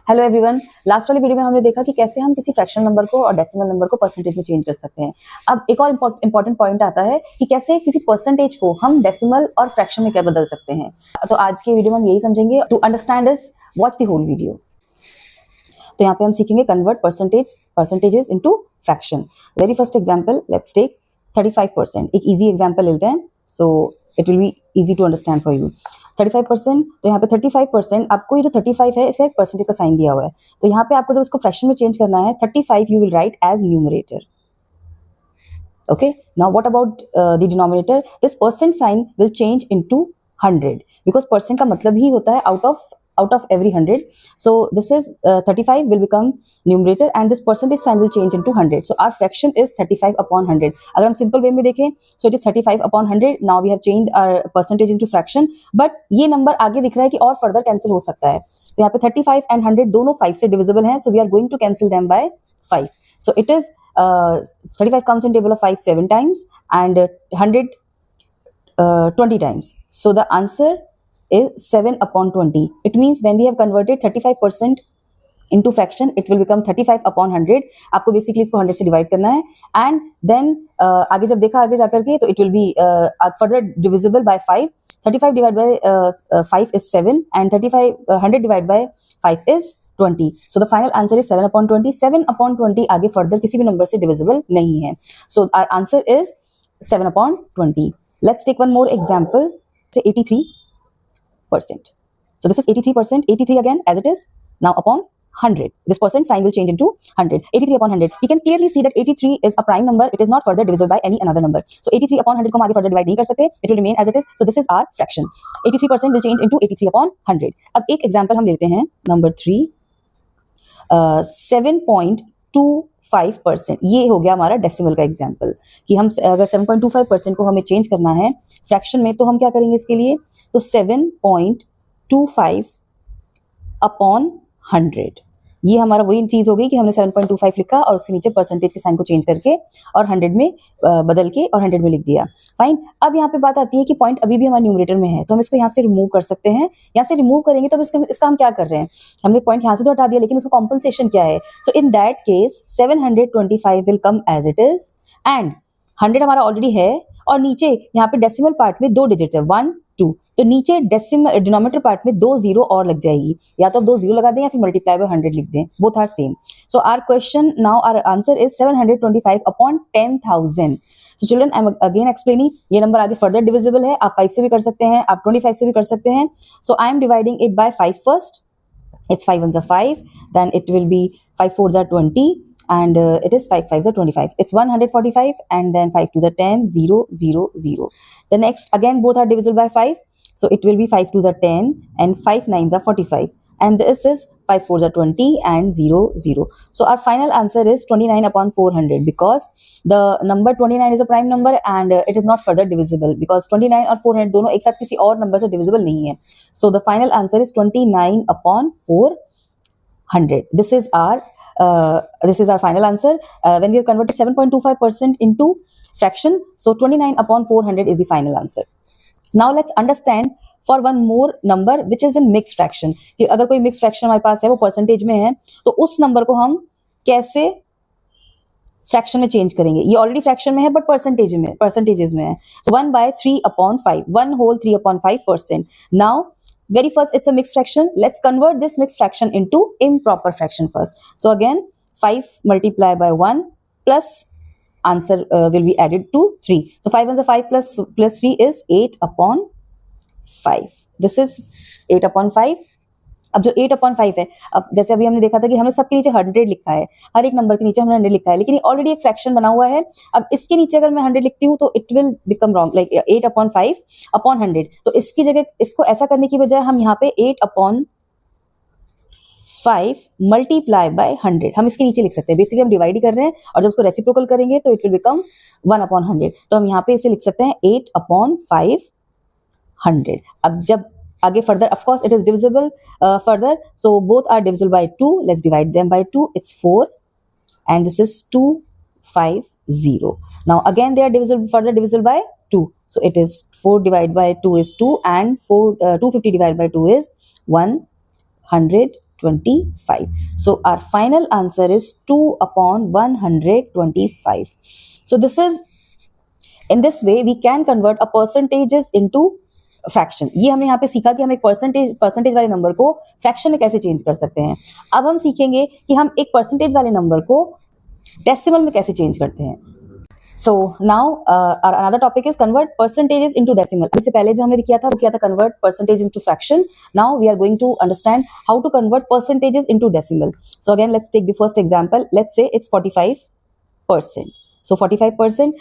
Hello everyone. Last वाली video में हमने देखा कि कैसे हम किसी फ्रैक्शनल नंबर को और डेसिमल नंबर को परसेंटेज में चेंज कर सकते हैं। अब एक और इंपॉर्टेंट पॉइंट आता है कि कैसे किसी परसेंटेज को हम डेसिमल और फ्रैक्शन में क्या बदल सकते हैं। तो आज की वीडियो में हम यही समझेंगे। To understand this, watch the whole video. तो यहाँ पे हम सीखेंगे convert percentages into fraction. Very first example, let's take 35%। एक इजी एग्जांपल लेते हैं, so it will be easy to understand for you. 35%, तो यहाँ पे 35%, आपको ये जो 35 है इसका एक परसेंटेज का साइन दिया हुआ है। तो यहाँ पे आपको जब इसको फ्रैक्शन में चेंज करना है, 35 you will write as numerator. Okay, now what about the denominator? This percent sign will change into 100 because percent का मतलब ही होता है out of every 100. So this is 35 will become numerator and this percentage sign will change into 100. So our fraction is 35 upon 100. अगर हम simple way में देखें, so it is 35 upon 100. Now we have changed our percentage into fraction. But ये number आगे दिख रहा है कि और further cancel हो सकता है। तो यहाँ पे 35 and 100 दोनों 5 से divisible हैं. So we are going to cancel them by 5. So it is 35 comes in table of 5 7 times and 100 20 times. So the answer is 7 upon 20. It means when we have converted 35% into fraction, it will become 35 upon 100. आपको basically इसको 100 से divide करना है and then आगे जब देखा आगे जाकर के, तो it will be further divisible by 5. 35 divided by 5 is 7 and 100 divided by 5 is 20. So the final answer is 7 upon 20. 7 upon 20 आगे further किसी भी number से divisible नहीं है. So our answer is 7 upon 20. Let's take one more example. Say 83%. So this is 83%. 83 again as it is. Now upon 100. This percent sign will change into 100. 83 upon 100. We can clearly see that 83 is a prime number. It is not further divisible by any another number. So 83 upon 100 को हम आगे further divide नहीं कर सकते. It will remain as it is. So this is our fraction. 83% will change into 83 upon 100. अब एक example हम लेते हैं. Number 3. 7.25%. ये हो गया हमारा डेसिमल का एग्जाम्पल कि हम अगर 7.25% को हमें चेंज करना है फ्रैक्शन में, तो हम क्या करेंगे इसके लिए? तो 7.25 अपॉन 100, ये हमारा वही चीज हो गई कि हमने 7.25 लिखा और उसके नीचे परसेंटेज के साइन को चेंज करके और 100 में बदल के और 100 में लिख दिया। फाइन। अब यहाँ पे बात आती है कि पॉइंट अभी भी हमारे न्यूमरेटर में है, तो हम इसको यहाँ से रिमूव कर सकते हैं। यहाँ से रिमूव करेंगे तो इसका हम क्या कर रहे हैं? हमने पॉइंट यहाँ से तो हटा दिया, लेकिन उसका कॉम्पनसेशन क्या है? So in that case 725 will come as it is and 100 हमारा ऑलरेडी है और नीचे यहाँ पे डेसिमल पार्ट में 2 डिजिट है 1 2, तो नीचे डेसिमल डिनोमिनेटर पार्ट में 2 जीरो और लग जाएगी। या तो आप 2 जीरो लगा दें या फिर मल्टीप्लाई बाय 100 लिख दें, both are same. So our question now, our answer is 725 upon 10,000। So children, I am again explaining, ये नंबर आगे फर्दर डिविजिबल है। आप 5 से भी कर सकते हैं, आप 25 से भी कर सकते हैं। So I am dividing it by 5 first. It's 5 ones are 5, then it will be 5 fours are 20, and it is 5 fives are 25. It's 145, and then 5 twos are 10, 0 0 0. The next again both are divisible by 5, so it will be 5 twos are 10 and 5 nines are 45, and this is 5 fours are 20 and 0 0. So our final answer is 29 upon 400 because the number 29 is a prime number and it is not further divisible because 29 और 400 दोनों एक साथ किसी और number से divisible नहीं है. So the final answer is 29 upon 400. This is our final answer. When we have converted 7.25% into fraction, so 29 upon 400 is the final answer. Now let's understand for one more number which is in mixed fraction. कि अगर कोई mixed fraction हमारे पास है, वो percentage में है, तो उस नंबर को हम कैसे फ्रैक्शन में चेंज करेंगे? ये ऑलरेडी फ्रैक्शन में है बट परसेंटेजेस में है। So 1 by 3 upon 5, 1 whole 3 upon 5%. Now very first it's a mixed fraction. Let's convert this mixed fraction into improper fraction first. So again 5 multiplied by 1 plus answer will be added to 3. So 5 ones are 5 plus 3 is 8 upon 5. This is 8 upon 5. अब जो 8 upon 5 है, अब जैसे अभी हमने देखा था कि हमने सबके नीचे 100 लिखा है, हर एक नंबर के नीचे हमने 100 लिखा है, लेकिन ऑलरेडी एक फ्रैक्शन बना हुआ है। अब इसके नीचे अगर मैं 100 लिखती हूँ तो it will become wrong, like 8 upon 5 upon 100। तो इसकी जगह इसको ऐसा करने की बजाय हम यहाँ पे 8 upon 5 मल्टीप्लाई बाय 100 हम इसके नीचे लिख सकते हैं। बेसिकली हम डिवाइड ही कर रहे हैं और जब उसको रेसिप्रोकल करेंगे तो इट विल बिकम 1 upon 100। तो हम यहाँ पे इसे लिख सकते हैं 8 upon 500। अब जब आगे further, of course it is divisible further, so both are divisible by 2. Let's divide them by 2. It's 4 and this is 250. Now again they are further divisible by 2, so it is 4 divided by 2 is 2 and 250 divided by 2 is 120. 125. So our final answer is 2 upon 125. So this is, in this way we can convert a percentages into fraction. ये हमने यहाँ पे सीखा कि हम एक percentage वाले number को फ्रैक्शन में कैसे चेंज कर सकते हैं. अब हम सीखेंगे कि हम एक परसेंटेज वाले नंबर को डेसिमल में कैसे चेंज करते हैं. So now another topic is convert percentages into decimal. इससे पहले जो हमने किया था वो किया था convert percentage into fraction. Now we are going to understand how to convert percentages into decimal. So again let's take the first example. Let's say it's 45%. So 45%.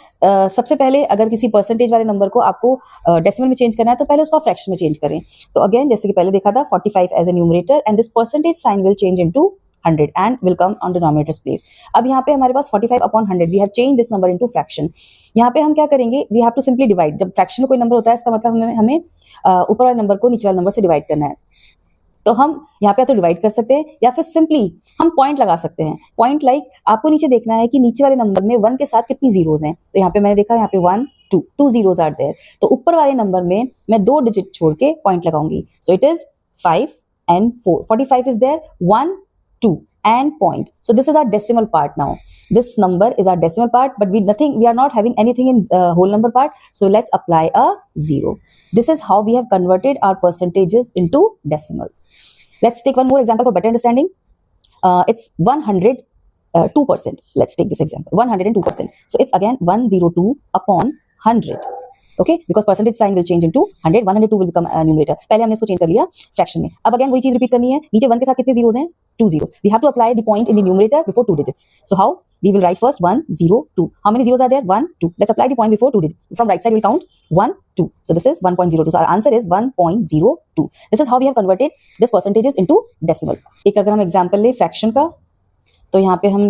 सबसे पहले अगर किसी परसेंटेज वाले नंबर को आपको डेसिमल में चेंज करना है तो पहले उसको फ्रैक्शन में चेंज करें. तो अगेन जैसे कि पहले देखा था 45 as a numerator and this percentage sign will change into 100 and will come on denominator's place. अब यहाँ पे हमारे पास 45 upon 100. We have changed this number into fraction. यहाँ पे हम क्या करेंगे? We have to simply divide. जब फ्रैक्शन में कोई नंबर होता है इसका मतलब हमें ऊपर वाले नंबर को नीचे वाले नंबर से डिवाइड करना है. तो हम यहाँ पे तो डिवाइड कर सकते हैं या फिर सिंपली हम पॉइंट लगा सकते हैं. पॉइंट लाइक आपको नीचे देखना है कि नीचे वाले नंबर में 1 के साथ कितनी जीरोज हैं. तो यहाँ पे मैंने देखा यहाँ पे 1 2 जीरोज आर देयर. तो ऊपर वाले नंबर में मैं 2 डिजिट छोड़ के पॉइंट लगाऊंगी. So it is 5 and 4. 45 is there, 1 2 and point. So this is our decimal part now. This number is our decimal part, but we are not having anything in whole number part. So let's apply a 0. This is how we have converted our percentages into decimals. Let's take one more example for better understanding. It's 102%. Let's take this example. 102%. So it's again 102 upon 100. Okay, because percentage sign will change into 100. 102 will become a numerator. पहले हमने इसको change कर लिया fraction में. अब again वही चीज repeat करनी है. नीचे 1 के साथ कितने जीरोस हैं? 2 zeros. We have to apply the point in the numerator before 2 digits. So how? We will write first 1 0 2. How many zeros are there? 1 2. Let's apply the point before 2 digits. From right side we'll count 1 2. So this is 1.02. So our answer is 1.02. This is how we have converted this percentages into decimal. एक अगर हम example ले fraction का, तो यहाँ पे हम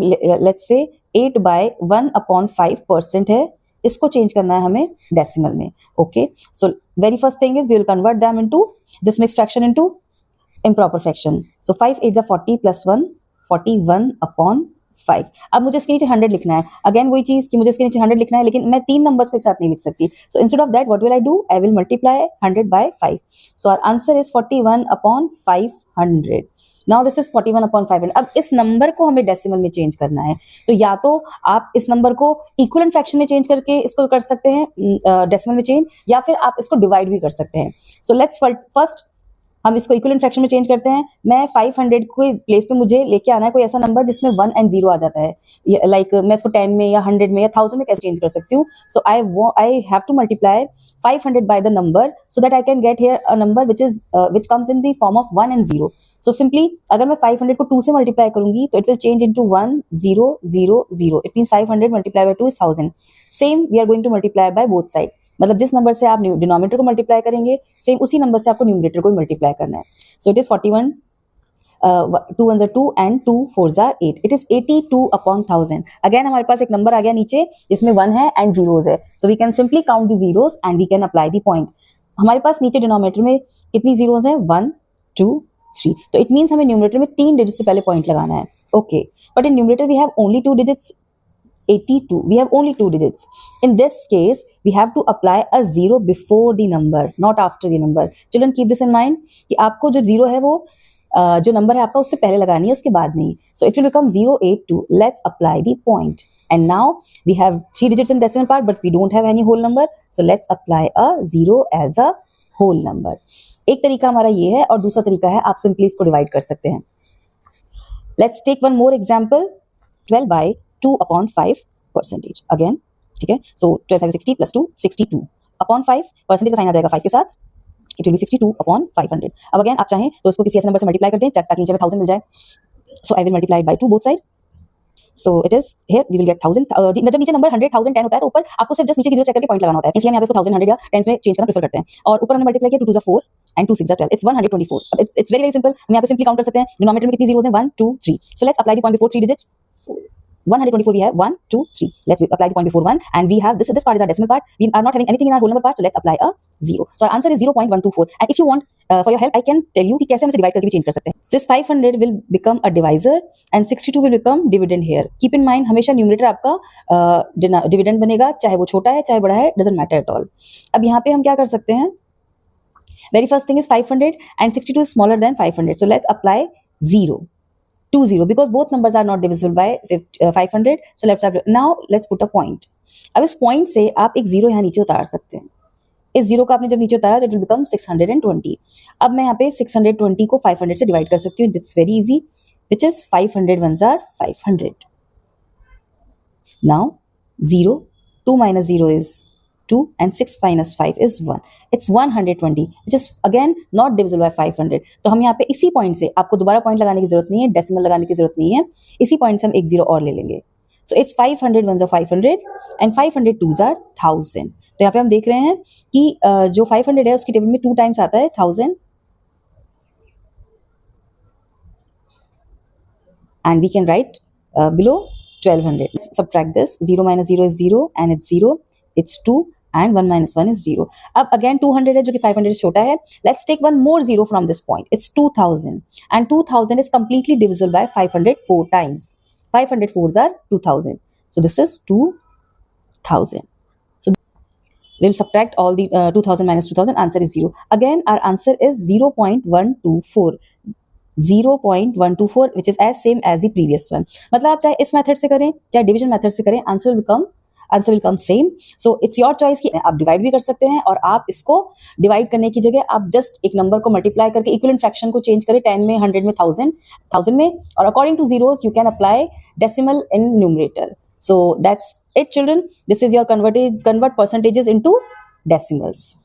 let's say 8/1/5% है. इसको चेंज करना है हमें डेसिमल में. Okay, so very first thing is we will convert them into this mixed fraction into improper fraction. सो 5 8 40 + 1 41 upon 5. अब मुझे इसके नीचे 100 लिखना है. अगेन वही चीज कि मुझे इसके नीचे 100 लिखना है, लेकिन मैं 3 नंबर्स को एक साथ नहीं लिख सकती. So instead of that what will I do? I will multiply 100 by 5. So our answer is 41 upon 500. Now this is 41 upon 500. अब इस नंबर को हमें डेसिमल में चेंज करना है. तो या तो आप इस नंबर को इक्विवेलेंट फ्रैक्शन में चेंज करके इसको कर सकते हैं डेसिमल में चेंज, या फिर आप इसको डिवाइड भी कर सकते हैं. सो लेट्स फर्स्ट हम इसको इक्विवेलेंट फ्रैक्शन में चेंज करते हैं. मैं 500 को प्लेस पे मुझे लेके आना है कोई ऐसा नंबर जिसमें 1 and 0 आ जाता है. लाइक मैं इसको 10 में या 100 में या 1000 में कैसे चेंज कर सकती हूँ? So I have to multiply 500 by the number so that I can get here a number which comes in the form of 1 and 0. So simply अगर मैं 500 को 2 से मल्टीप्लाई करूंगी तो it will change into 1 0 0 0. It means 500 multiplied by 2 is 1000. Same we are going to multiply by both sides. मतलब जिस number से आप डिनोमिनेटर को मल्टीप्लाई करेंगे सेम उसी नंबर से आपको न्यूमरेटर को मल्टीप्लाई करना है. So it is 41 2 1 2 and 2 4 8. It is 82 upon 1000. Again हमारे पास एक नंबर आ गया नीचे जिसमें 1 है एंड जीरोस है. So we can simply count the zeros and we can apply the point. हमारे पास नीचे डिनोमिनेटर में कितनी जीरोस हैं? 1 2 3. तो इट मीन्स हमें न्यूमरेटर में 3 डिजिट से पहले पॉइंट लगाना है. Okay, but in numerator we have only 2 digits. 82. We have only 2 digits. In this case, we have to apply a 0 before the number, not after the number. Children, keep this in mind कि आपको जो 0 है वो जो number है आपका उससे पहले लगानी है, उसके बाद नहीं. So it will become 082. Let's apply the point. And now we have 3 digits in decimal part, but we don't have any whole number. So let's apply a 0 as a whole number. एक तरीका हमारा ये है और दूसरा तरीका है आप सिंपली इसको डिवाइड कर सकते हैं. Let's take one more example. 12 by 2 upon 5 percentage. Again, ठीक है. So 12 5 60 plus 2 62 upon 5. परसेंटेज का साइन आ जाएगा 5 के साथ. It will be 62 upon 500. अब अगेन आप चाहें तो इसको किसी ऐसे नंबर से मल्टीप्लाई कर दें ताकि नीचे में 1000 मिल जाए. So I will multiply by 2 both side. So it is here we will get 1000. जब नीचे नंबर 100 1000 10 होता है तो ऊपर आपको सिर्फ जस्ट नीचे की जीरो चेक करके पॉइंट लगाना होता है. इसलिए हम यहाँ पे इसको 1000 100 या 10 में चेंज करना प्रेफर करते हैं. और ऊपर हमने मल्टीप्लाई किया 2 2 4 and 2 6 12. It's 124. It's very simple. हम यहाँ पे सिंपली काउंट कर सकते हैं. डिनोमिनेटर में कितनी जीरोस हैं? 1 2 3. So let's apply the point before 3 digits. 124 we have 1 2 3. Let's apply the point before 1 and we have this part is our decimal part. We are not having anything in our whole number part, so let's apply a 0. So our answer is 0.124. And if you want for your help I can tell you कि कैसे हम इसे divide करके भी change कर सकते हैं. This 500 will become a divisor and 62 will become dividend here. Keep in mind हमेशा न्यूमरेटर आपका डिविडेंड बनेगा, चाहे वो छोटा है चाहे बड़ा है, doesn't matter at all. अब यहाँ पे हम क्या कर सकते हैं? Very first thing is 500 and 62 is smaller than 500. So let's apply 0, 20 because both numbers are not divisible by 500. So let's put a point. अब इस point से आप एक 0 यहाँ नीचे उतार सकते हैं. इस 0 को आपने जब नीचे उतारा, it will become 620. अब मैं यहाँ पे 620 को 500 से डिवाइड कर सकती हूँ. That's very easy, which is 500 ones are 500. Now 0, 2 minus 0 is 2 and 6 minus 5 is 1. It's 120, which is again not divisible by 500. तो हम यहाँ पे इसी पॉइंट से, आपको दोबारा पॉइंट लगाने की जरूरत नहीं है, डेसिमल लगाने की जरूरत नहीं है, इसी पॉइंट से हम एक 0 और ले लेंगे. So it's 500 ones are 500 and 500 twos are 1000. तो यहाँ पे हम देख रहे हैं कि जो 500 है उसकी टेबल में 2 टाइम्स आता है 1000 and we can write below 1200. Subtract this. 0 minus 0 is 0 and it's 0. It's 2 and 1 minus 1 is 0. अब again 200 है जो कि 500 से छोटा है. Let's take one more 0 from this point. It's 2000 and 2000 is completely divisible by 500 4 times. 500 fours are 2000. So this is 2000. So we'll subtract all the 2000 minus 2000. Answer is 0. Again our answer is 0.124. 0.124 which is as same as the previous one. मतलब आप चाहे इस method से करें चाहे division method से करें, answer will come same. So it's your choice कि आप डिवाइड भी कर सकते हैं और आप इसको डिवाइड करने की जगह आप जस्ट एक नंबर को मल्टीप्लाई करके इक्विवेलेंट फ्रैक्शन को चेंज करें, 10 में, 100 में, 1000 में, और according two zeros you can apply decimal in numerator. So that's it children. This is your convert percentages into decimals.